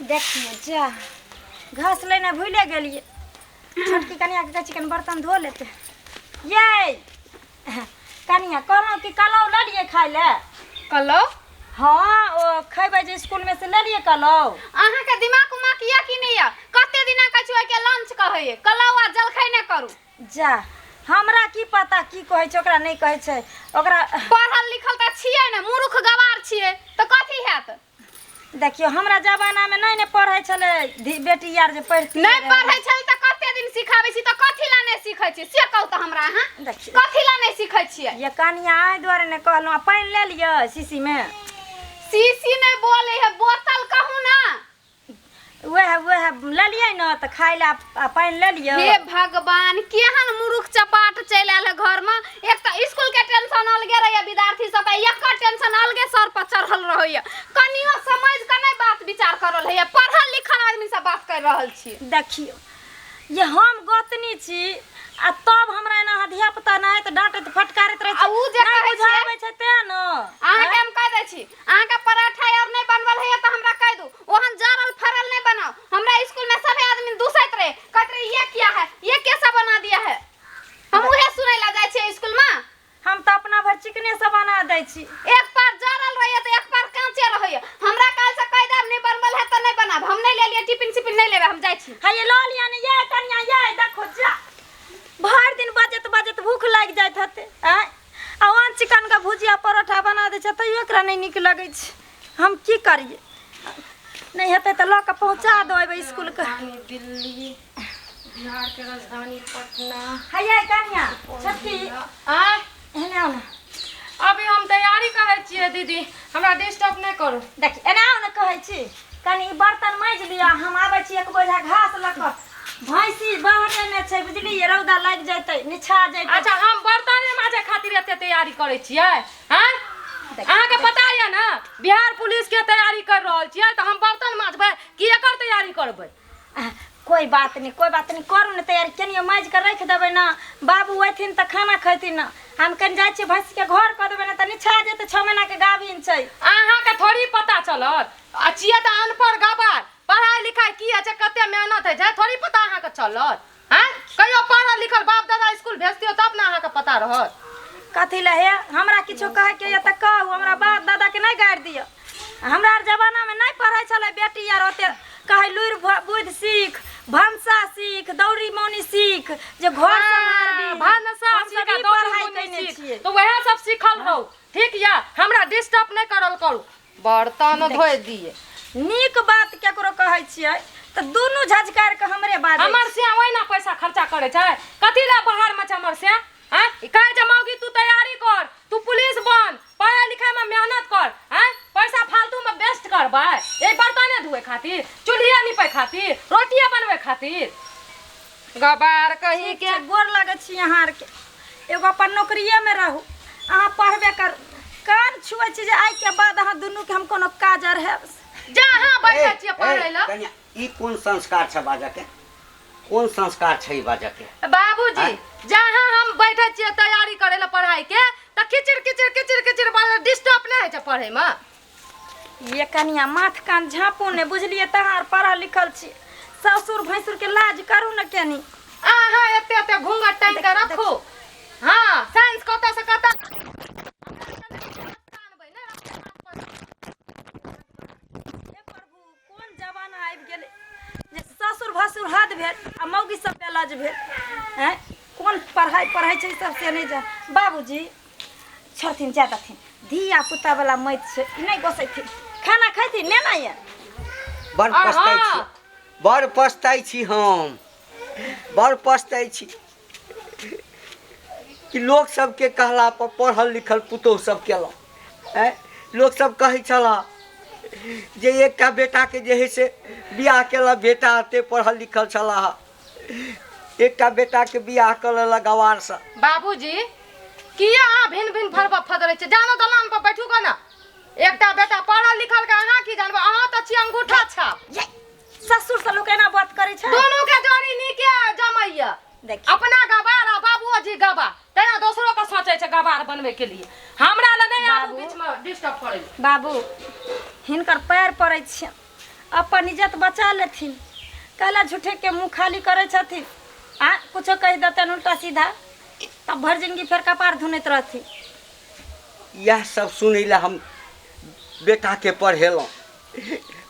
देखिए जा घास लेने भूले गेलिए। छोटकी कनिया के चिकन बर्तन धो लेते। ये कनिया कहलौं कि कलौ लड़िए खाए ले। कलो हाँ ओ खेबै जे स्कूल में से लड़िए कलौ। अहाँ के दिमाग उमा किया कि नहीं या कते दिना कछुआ के लंच कहैये कलौआ जलखै न करू। जा हमरा की पता की कहै छै ओकरा नहीं कहै छै ओकरा। पढ़ल लिखल त छियै न मूर्ख गवार छियै त कथी हैत। देखियो हमरा जमाना में नहीं ने पढ़ै छले बेटी यार जे पढ़ती नहीं पढ़ै छल त कते दिन सिखाबै छी त कथी ला नहीं सिखै छी से कहू त हमरा अहाँ कथी ला नहीं सिखै छियै। ये कनिया आइ द्वारे ने कहलौं पानी ले लियो शीशी में। शीशी नहीं बोले है बोतल कहू ना। वह ले लिये न त खाइ ला पानी ले लियो। हे भगवान केहन मूर्ख चपाट चल आल है घर में। एक त स्कूल के टेंशन अलगे रहिए विद्यार्थी सब के एकर टेंशन अलगे सर पर चढ़ल रहइए। कनियो समझ के नहीं बात विचार करल है पढ़ल लिखल आदमी से बात कर रहल छी। देखियो ये हम गोतनी छी आ तब हमरा एना धिया पुता नहीं त डांटत फटकारत रहे आ उ जे कहै बुझाबै छै ते न। अहाँ के हम कह दै छी अहाँ के पराठा और नहीं बनवल है त हमरा कह दू ओहन जरल फरल नहीं बनाओ। हमरा स्कूल में सब आदमी दूसैत रहे कहत रहे ये क्या है ये कैसा बना दिया है। हम उहे सुनै ला जाय छी स्कूल में। हम त अपना भर चिकने से बना दै छी। एक बार जरल रहिए त एक बार कांचे रहिए। हमरा काल से कह देब नहीं बनवल है त नहीं बनाब हम नहीं ले लिए टिफिन सिफिन नहीं लेबे हम जाय छी। हां ये लो लिया ने ये कन्या ये देखो जा भर दिन बजत बजत भूख लाग जात हते। आवान चिकन का भुजिया परोठा बना दे छ तइयो एकरा नहीं निक लगै छै। हम की करिए नहीं हेते त ल के पहुंचा देबै स्कूल के। दिल्ली बिहार के राजधानी पटना। हाय कन्या छठी एने आओ ना। अभी हम तैयारी करे छिए दीदी हमरा डिस्टर्ब नहीं करू। देख एने आओ ना कहै छी कनी बर्तन मांज लिया हम आबै छी एक बोझा घास ल के। भैंसी बाहर में छै बुझली ये रौदा लग जैतै निछा जैतै। अच्छा हम बर्तन माजे खातिर एते तैयारी करे छिए हैं। अहाँ के पता है ना बिहार पुलिस के तैयारी कर रहल छिए त हम बर्तन माजबै कि एकर तैयारी करबै। कोई बात नहीं करू न तैयारी केनियो माज के रख देबै ना बाबू अथिन त खाना खैथिन ना। हम कन जाय छी भैंस के घर क देबै ना त निछा जेतै 6 महीना के गाभिन छै। अहाँ के थोड़ी पता चलत छिए त अनपढ़ गवार पढ़ाई लिखाई की है कते मेहनत है थोड़ी पता अहाँ के चलत हैं। कहियो पढ़ल लिखल बाप दादा स्कूल भेजतियो तब ना अहाँ के पता रहत। कथी ले है हमरा किछो कहे के त कहू हमरा बाप दादा के नहीं गाड़ दियो। हमरा जमाना में नहीं पढ़ै छले बेटी यार ओते कहे लुर बुध सीख भंसा सीख दौड़ी मौनी सीख जे घर संभालबी भंसा सीख पढ़ाई करने छिए तो वह सब सीखल रहू ठीक या हमरा डिस्टर्ब नहीं करल करू। बर्तन धोए दिए नीक बात केकरो कहै छियै त दुनु झजकार के हमरे बात हमर से ओइना पैसा खर्चा करे छै कथि ला बाहर में हमर से हैं कहे जे मौगी तू तैयारी कर तू पुलिस बन पढ़ाई लिखाई में मेहनत कर हैं पैसा फालतू में वेस्ट करबै ए बर्तने धोए खातिर चूल्हिया निपै खातिर रोटिया बनबै खातिर गबार कहीं के गोर लागै छी अहाँ के एगो अपन नौकरिये में रहू अहाँ पढ़बे कर कान छुए छी जे आइ के बाद अहाँ दुनु के हम कोनो काज रहे जहां बैठे छी पढ़ै ला। कन्या ई कोन संस्कार छ बाजा के कोन संस्कार छै बाजा के। बाबूजी जहां हम बैठे छी तैयारी करे ला पढ़ाई के त किचिर डिस्टर्ब नहीं है छै पढ़े में। ये कनिया माथ कान झापू ने बुझलिए तहार पढ़ल लिखल छी ससुर भैंसुर के लाज करू न केनी। आहा एते घूंघट टाइट के रखो हां साइंस कत से कत कोन जमाना आबि गेलै जे ससुर भसुर हद भेल आ मौगी सब पे लाज भेल हैं कोन पढ़ाई पढ़ै छै सब से नहीं जा। बाबूजी छथिन जा दथिन धिया पुता वाला मैत छै ई नहीं गोसैथिन खाना खैथिन ने ना ये। बड़ पछताई छी हम बड़ पछताई छी कि लोग सब के कहला पर पढ़ल लिखल पुतोह सब केला हैं। लोग सब कहै छला जे एक का बेटा के जे है से बियाह केला बेटा ते पढ़ल लिखल छला एक का बेटा के बियाह करला गवार सा। बाबूजी किया आ भिन भिन फरबा फदरै छै जानो दलान पर बैठू क ना एकटा बेटा पढ़ल लिखल के अहाँ की जानबे अहाँ त छी अंगूठा छाप। ससुर से लोग एना बात करे छै दोनों के जोड़ी नीके जमैया देखिए अपना गवार आ बाबूजी गवा तेना दोसरो के सोचे छै गवार बनवे के लिए हमरा ल नहीं आबू बीच में डिस्टर्ब करे। बाबू हिनकर पैर पड़ै छै अपन इज्जत बचा लेथिन। कहला झूठे के मुँह खाली करे छथिन, कुछो कह देते उल्टा सीधा, तब भर जिंदगी फिर कपार धुनैत रहथिन। यह सब सुनै ला हम बेटा के पढ़ेलहुँ,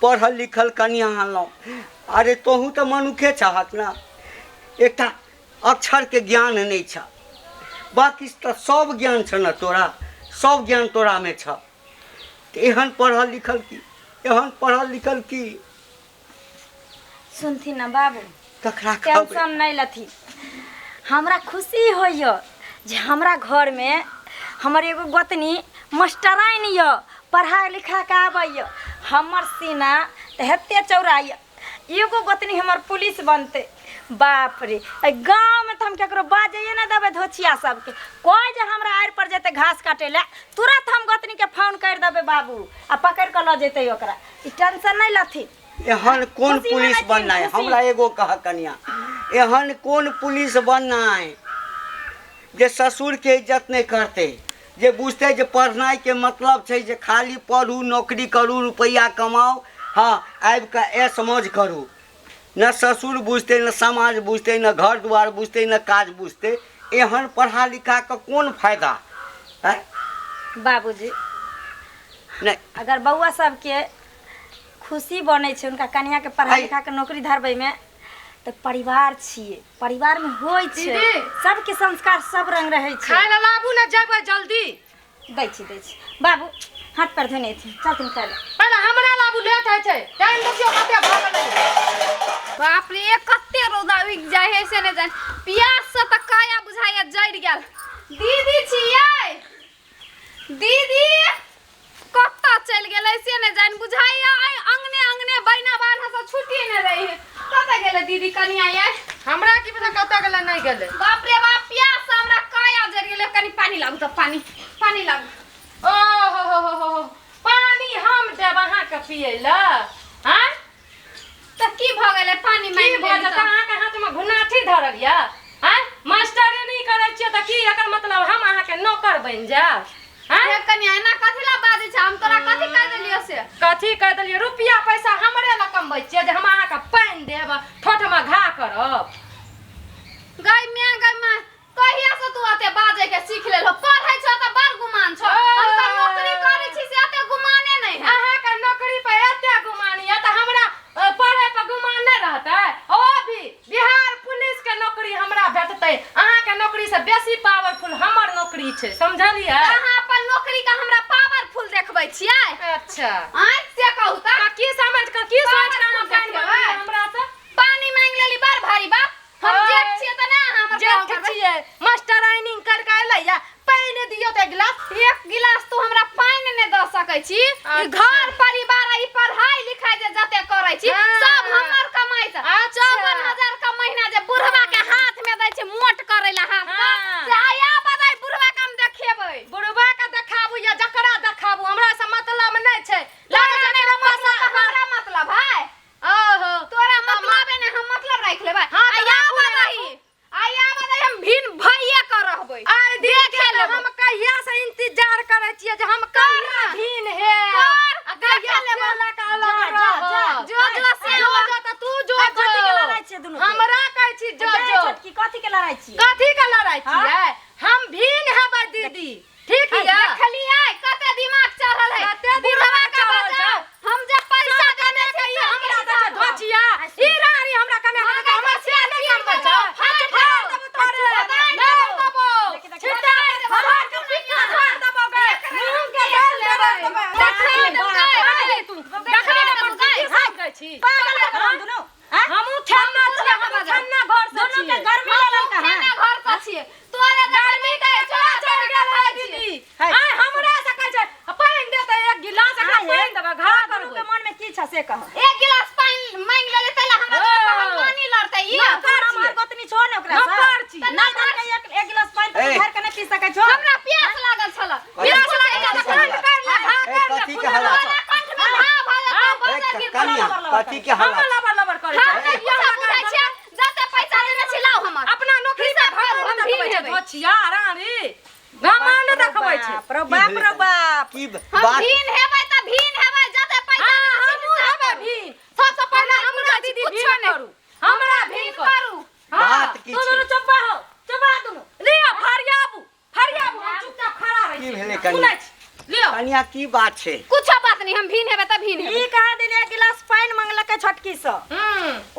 पढ़ल लिखल कनिया आनलहुँ। अरे तोहूँ तो मनुखे चाहत ना, एकटा अक्षर के ज्ञान नहीं छ, बाकी तो सब ज्ञान छ न तोरा, सब ज्ञान तोरा में छ। एहन पढ़ल लिखल की, एहन पढ़ल लिखल की सुनथिन ना बाबू, ककरा टेंशन नहीं लथी। हमरा खुशी होइए जे हमरा घर में हमर एगो गोतनी मास्टराइन य, पढ़ा लिखा के आबैय। हमर सीना तो हेते चौड़ाई, एगो गोतनी हमर पुलिस बनते। बाप रे, गाँव में तो हम केकरो बाजे ना देवे धोचिया सबके। कोई जे हमरा आड़ पर जेते घास काटे ला, तुरंत हम गोतनी के फोन कर देवे बाबू, आ पकड़ के ल जेते ओकरा। ई टेंशन नहीं लथी। एहन कौन पुलिस बनना है? हमरा एगो कह कन्या, एहन कौन पुलिस बनना है जे ससुर के इज्जत नहीं करते, जे बुझते जे पढ़नाई के मतलब है जे खाली पढ़ू, नौकरी करू, रुपया कमाओ, हाँ आबि के ऐश मौज करू। न ससुर बुझते, न समाज बुझते, न घर द्वार बुझते, न काज बुझते। एहन पढ़ा लिखा के कौन फायदा है? बाबूजी नहीं, अगर बउआ सबके खुशी बने छै, उनका कन्या के पढ़ा लिखा के नौकरी धरबै में, तो परिवार छिए, परिवार में होय छै दीदी, सबके संस्कार सब रंग रहे छै। खाए ला लाबू ना, जेबै जल्दी। दै छी बाबू, हाथ पर धोने थी, चल तुम खाए ला। पहले हमरा लाबू लेट है छै, टाइम देखियो कते भ गेलै। बाप रे, कते रौदा उग जाय है से ने जान। प्यास से त काया बुझाइया जड़ गेल। दीदी छियै, दीदी कत्ता चल गेलै से ने जान। बुझाइया अंगने अंगने बैना बान्हा से छुट्टी ने रही है। कत्ता गेलै दीदी कनिया ये? हमरा की पता कत्ता गेलै नहीं गेलै। बाप रे बाप, प्यास से हमरा काया जड़ गेलै। कनी पानी लाबू त पानी, पानी लाबू। ओ हो, पानी हम देब अहाँ के पिए ला? हां त की भ गेलै? पानी मांग की भऽ जात? अहाँ के हाथ में घुनाठी धरल या? हां मास्टरे नहीं करै छियै त की एकर मतलब हम अहाँ के नौकर बन जाब? हां कनिया एना कथि ला बाजै छ? हम तोरा कथि कह देलियो से? कथी कह देलियै? रुपया पैसा हमरे ला कमबै छियै जे हम अहाँ के पानि देब, ठोठ में घा करब। गई मैं कहिया से तू आते बाजे के सीख लेलो? पढ़ै छ त बड़ गुमान छ। हम त नौकरी करै छी से एते गुमाने नहीं है। अहाँ के नौकरी पे एते गुमान या त हमरा पढ़े पे गुमान नहीं रहतै? ओ भी बिहार पुलिस के नौकरी हमरा भेटतै। अहाँ के नौकरी से बेसी पावरफुल हमर नौकरी छै, समझलियै? अहाँ अपन नौकरी का हमरा पावरफुल देखबै छियै? अच्छा आइ से कहू त की समझ के की सोच के अहाँ पानि देखबै? मांगलियै हमरा से? पानी मांग लेली बड़ भारी बाप। हम जेठ छियै त ना हमर जेठ काम करबै। छियै, मास्टर आइनिंग कर के एलैया, पानि दियौ त एक गिलास। एक गिलास तू हमरा पानी ने द सकै छी? ई अच्छा। घर परिवार, ई पढ़ाई लिखाई जे जते करै छी हाँ। सब हमर कमाई से। अच्छा। 54,000 का महीना जे बुढ़वा के हाथ में दै छै मोट करे ला हाथ का, हाँ। से आया बदाई बुढ़वा के हम देखेबै। बुढ़वा के देखाबू या जकरा देखाबू, हमरा से मतलब नहीं छै। लग जाने का मतलब हमरा मतलब है। ओहो तोरा मतलब है ना, हम मतलब रख लेबै। हाँ, तो आया राखू ना, बदाई, आया बदाई हम भिन भइए कर रहबै। आइ देखे लेबै। हम कहिया से इंतजार करे छियै जे हम कहिया भीन हे कर, आ कहिया देखे लेबै। से का अलग जा, जा, जा, रह। जो से जो जो त तू जो आ, कथी के जो लड़ाई छियै दुनू के? हमरा कहै छी जो गई जो छोटकी, कथी के लड़ाई छियै? कथी के लड़ाई हाँ? छियै? हम भीन हेबै दीदी, ठीक आ, है? देखलियै कते दिमाग चढ़ल है। कते दिमाग बुढ़वा के चढ़ल बजाओ, छै? हम जे पैसा देने छै ई हमरा हमरा दै छै धोचिया, ई रानी हमरा कमे हाँ, के हमर से नहीं कमबै छै। हाथ फाड़ देबो तोरे, नहीं देबो। देखी, देखी, छिटा देखी, फाड़ के पिटा फाड़ देबो गे। मुंह के डाल देबो। देखा दे तू, देखा दे तू की सब कहै छी? पागल है हम दुनू। हमहू खेलना छियै, हम खेलना घर से दोनों के छियै। घर में लड़ल कहाँ? केना घर पर छियै? तोरे गर्मी के चोरा चढ़ गेल है दीदी। है। आइ हमरा से कहै छै पानि देतै एक गिलास, एकरा आइ, पानि देबै, घा दुनू के करबै। मन में की छ से कह। एक गिलास पानी मांग लेले तैला हमरा ओ। तोरा पर पानी लड़तै ई। नौकर तोरा छियै। मार गोतनी छो ने ओकरा से? नौकर छी। त नहीं दे के एक गिलास पानी ए। तो घर के नहीं पी सकै छो? हमरा प्यास लागल छल। प्यास लागल कथी छल, के घा हल्ला? कर ले, घा कर ले, कथी के फुला हल्ला? ला। कंठ में घाव भ जेतौ, ए, बजे गिर कनिया, कथी के हल्ला? हम लबर लबर करै हम छै। देखियो सब बुझाइ छै, जते पैसा देने छी लाउ हमर। अपना नौकरी से हिसाब करू, भगवान हम देखबै भीड़ छै हेबै। धोचिया रानी, घमंड देखबै छै। बाप रो बाप रो बाप। की हम बात? भीन हेबै त भीन हेबै, जते पैसा हाँ, देने छी हमहूँ हिसाब हेबै करू। भी। करू हमरा भिन करू बात की तू छै? दोनों चुप्पा हो दोनों लिया फरियाबू हम चुपचाप खड़ा रही की भेलै कनिया? सुनै छी लियो कनिया की बात छै? कुछ बात नहीं हम भीन हेबे त भीन हेबे ई कहा दिन एक गिलास पानी मांगलक छोटकी से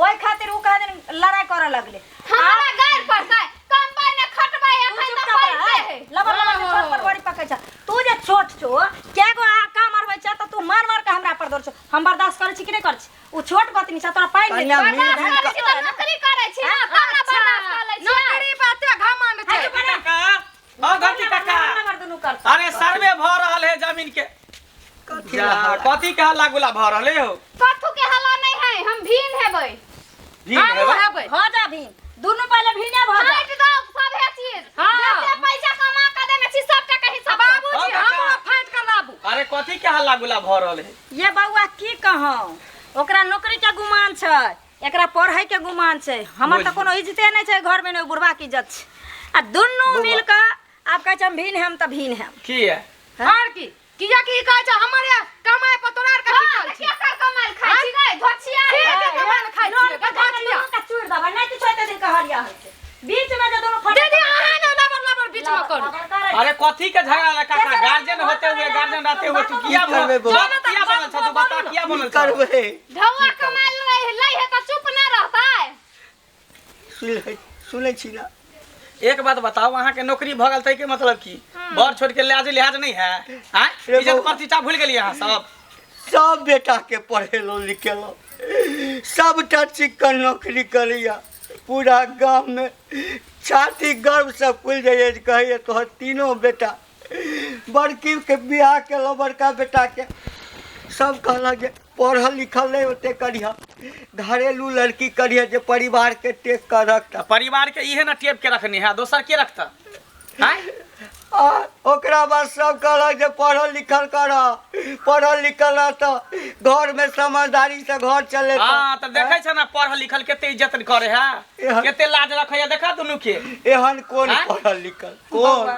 ओई खातिर उ कहा दिन लड़ाई करे लगले हमरा गायर पड़ता है कम पाई ने खटबा एखन त पैसे है लबर छोट पर बड़ी पकै छ तू जे छोट छो क्या गो का मारबै छ त तू मार के हमरा पर दर छ हम बर्दाश्त करे छी कि नहीं करे छी उ छोट पत्नी छ तोरा पानी कनिया दे मिल बर्दाश्त करे छी त नौकरी करे छी ना तब ना बर्दाश्त कर लै छी नौकरी बाते घमंड छै नंबर दुनु कर अरे सर्वे भ रहल है जमीन के कथी के हल्ला गुला भ रहले हो कथु के हल्ला नहीं है हम भीन हेबै हम हेबै हो जा भी दुनु पहले भीने भ जा हट दो सब है चीज हाँ। जते पैसा कमा के देने छी सब टका हिसाब बाबूजी हाँ, हम काका। फाइट कर लाबू अरे कथी के हल्ला गुला भ रहल है ये बउआ की कहूं ओकरा नौकरी के गुमान छै एकरा पढ़ाई के गुमान छै हमर त कोनो इज्जते नहीं छै घर में ने बुढ़वा की इज्जत छै आ दुनु मिल के आप कहै छ हम भीन हम त भीन हम की है और की किया की कहै छ हमरे कमाए पर तोरार का हां की क्या कर कमाल खाई छी गए धोछिया के कमाल खाइ लोन छी का गठिया का चूड़ दबा नहीं तो छोटे दिन कहरिया है बीच में जे दोनों फटे दीदी अहाँ ने लबर बीच में करू अरे कथी के झगड़ा लगा काका गार्जियन होते हुए गार्जियन रहते हुए तू किया करबे बोल बउआ? किया बनल छ तू बता किया बनल छ करबै ढौआ कमाल लै है त चुप ना रहता है सुनै छी ना? एक बात बताओ वहां के नौकरी भ गेल तै के मतलब की बर छोड़ के लिहाज नहीं है हैं इज्जत प्रतिष्ठा भूल गेलिए अहाँ सब बेटा के पढ़ेलो लिखेलो सबटा चिकन नौकरी करैया पूरा गांव में छाती गर्व से फूल जाइए कहिए तोहर तीनों बेटा बड़की के बियाह केलो बड़का बेटा के सब कहलक जे पढ़ल लिखल नहीं होते करिया घरेलू लड़की करिया जे परिवार के टेक कर रखता परिवार के इहे ना टेप के रखनी है दोसर के रखता हैं आ ओकरा बाद सब कहलक जे पढ़ल लिखल रह तो घर में समझदारी से घर चले हां त देखे छ ना पढ़ल लिखल केते इज्जत करे है केते लाज रखे देखा दुनु के एहन कौन हाँ? पढ़ल लिखल कौन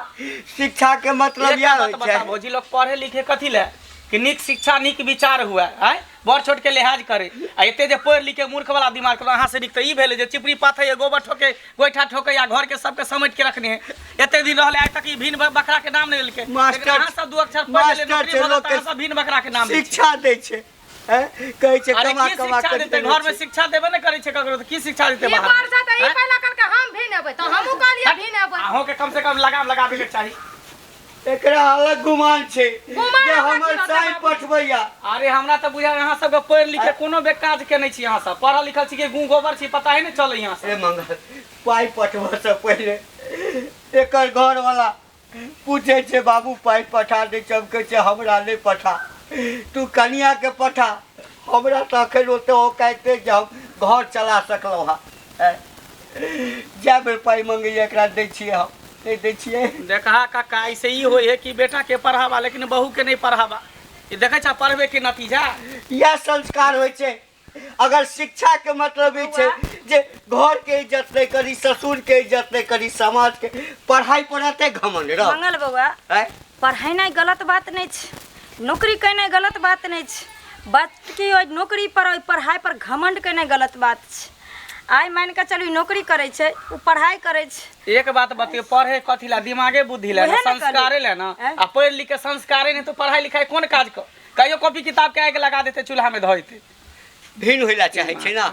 शिक्षा के मतलब एक यह बात होइ बता छै भौजी लोग पढ़े लिखे कथी ले कि नीक शिक्षा नीक विचार हुआ है बड़ छोट के लिहाज करे आ एते जे पढ़ लिख के मूर्ख वाला दिमाग करो अहाँ से नीक तो ई भेले जे चिपरी पाथे या गोबर ठोके गोइठा ठोके या घर के सबके समेट के रखने है एते दिन रहले आज तक ई भीन बकरा के नाम नहीं लेके मास्टर- अहाँ सब दू अक्षर पढ़ ले मास्टर नौकरी छै भऽ लोग गेल के सब भीन बकरा के नाम दै छै। शिक्षा दै छै कहै छै अरे कमा की कमा शिक्षा के देते घर में शिक्षा देबे नहीं करे छै ककरो तो की शिक्षा देते ये बाहर बार जाता ई पहला करके हम भी नेबै तो हमहू कहलिए भी नेबै अहों के कम से कम लगाम लगाबे के चाही एकरा अलग गुमान छै गुमान जे अलग हमर छै, साई बाबू। पठबैया अरे हमरा तो बुझा अहाँ सबके पढ़ लिखे कोनो बे काज के नहीं छी अहाँ सब पढ़ल लिखल छी के गू गोबर छी पता ही नहीं चले यहाँ से ए मंगल पाई पठबा से पहले एकर घर वाला पूछे छै बाबू पाई पठा दे सब कहै छै हमरा नहीं पठा तू कनिया के पठा हमरा तो अखन ओते हो कहते जे हम घर चला सकलौ हा जय बेर पाई मंगैया एकरा दै छियै हम नहीं दै छियै देखा काका ऐसे ही होय है कि बेटा के पढ़ावा लेकिन बहू के नहीं पढ़ावा ये देखे छा पढ़बे के नतीजा यह संस्कार होइ छै अगर शिक्षा के मतलब ई छै जे घर के इज्जत नहीं करी ससुर के इज्जत नहीं करी समाज के पढ़ाई पढ़ाते घमंड रह मंगल बउआ पढ़ाई नहीं गलत बात नहीं छै नौकरी करना गलत बात नहीं छै बात की ओइ नौकरी पर ओइ पढ़ाई पर घमंड करना गलत बात छै आइ मान के चलू नौकरी करे छै उ पढ़ाई करे छै एक बात बतिए पढ़े कथी ला दिमागे बुद्धि ला उहे न संस्कारे करी। ला ना हैं? आ पढ़ लिख के संस्कारे नहीं तो पढ़ाई लिखाई कौन काज कर कहियो कॉपी किताब के आगे लगा देते चूल्हा में धोइते भिन्न होइला चाहे छै ना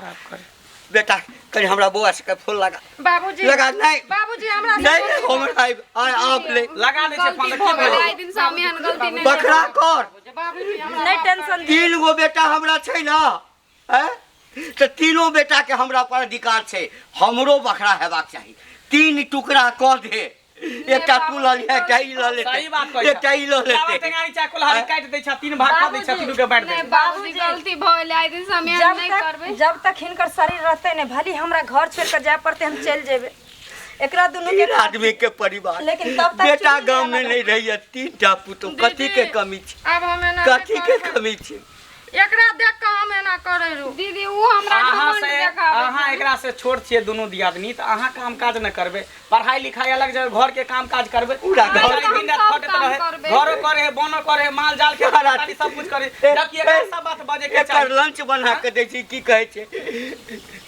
बेटा कनी हमरा बौआ से फोन लगा बाबूजी लगा नहीं बाबूजी हमरा नहीं हमरा आप ले लगा दे छै फोन गलती की हो गेलै भेलै आइ दिन से हम एहन गलती नहीं बखरा कर बाबूजी हमरा नहीं टेंशन दी 3 गो बेटा हमरा छै ना हैं तो तीनों बेटा के हमरा पर अधिकार छै हमरो बखरा हेबाक चाही 3 टुकड़ा क दे एकटा तू ल ले एकटा ई ल लेते सही बात कहै एकटा ई ल लेते टेंगारी चा कुल्हाड़ी काट दै छ 3 भाग कऽ दै छ तीनू के बांट दे नहीं बाबूजी गलती भइल आइ दिन से हम एहन नहीं करबै जब तक हिनकर शरीर रहते ने भली हमरा घर छोड़ के जाए पड़ते हम चल जेबे एकरा दुनू के 3 आदमी के परिवार लेकिन तब तक बेटा चुप गांव में रहना नहीं रहिए 3टा पुतो कथी के कमी छै अब हम एना कथी के कमी छै एकरा देख के हम एना करे रू दीदी वो हमरा अहाँ घमंड से देखाबै अहाँ एकरा से से छोट छियै दुनू दियादनी तऽ अहाँ काम काज न करबै पढ़ाई लिखाई अलग जगह घर के काम काज करबै पूरा घर बेचारी दिन रात खटैत काम रहे करबै। घरो करे है बोनो करे है माल जाल के खरीदारी सब कुछ करे जबकि एकरा सब बात बजे के एकर चाही लंच बना के दै छी की कहै छै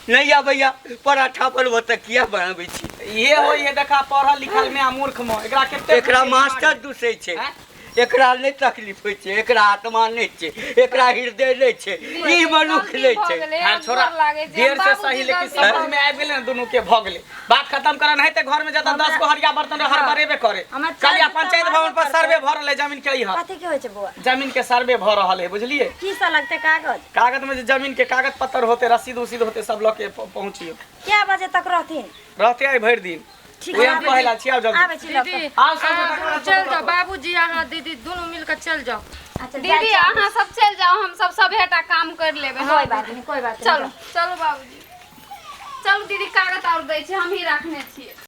नहीं आबैया पराठा बनबऽ तऽ किया बनाबै छी ये होई है देखा पढ़ल लिखल में आ मूर्ख में एकरा केते एकरा मास्टर दूसै छै हैं? एकरा नहीं तकलीफ होइ छै एकरा आत्मा नहीं छै एकरा हृदय नहीं छै ई मनुख नहीं छै खैर छोड़ा देर से सही लेकिन समझ में आबि गेलै ने दुनू के भऽ गेलै बात खत्म करऽ नहीं ते घर में जता 10 गो हरिया बर्तन हर बरेबे करे हमे कालिया चल- पंचायत भवन पर सर्वे भऽ रहलै जमीन के इहा कथी के होइ छै बौआ जमीन के सर्वे भऽ रहल है बुझलिए की सा लगते कागज कागज में जे जमीन के कागज पत्तर होते रसीद उसीद होते सब लऽ के पहुंचियो क्या बजे तक रहथिन रहते आई भरि दिन ठीक ओहे है, हम आबै कहला छी। छियै जल्दी आबै छी लऽ कऽ। आओ सब चल जाओ बाबूजी अहाँ दीदी दोनों मिलकर चल जाओ अच्छा, दीदी जाइ छी। अहाँ सब चल जाओ हम सब सभेटा काम कर लेबै कोई बात नहीं कोई बात नहीं चलो चलो बाबूजी चलो दीदी कागज और दै छी हम ही रखने छियै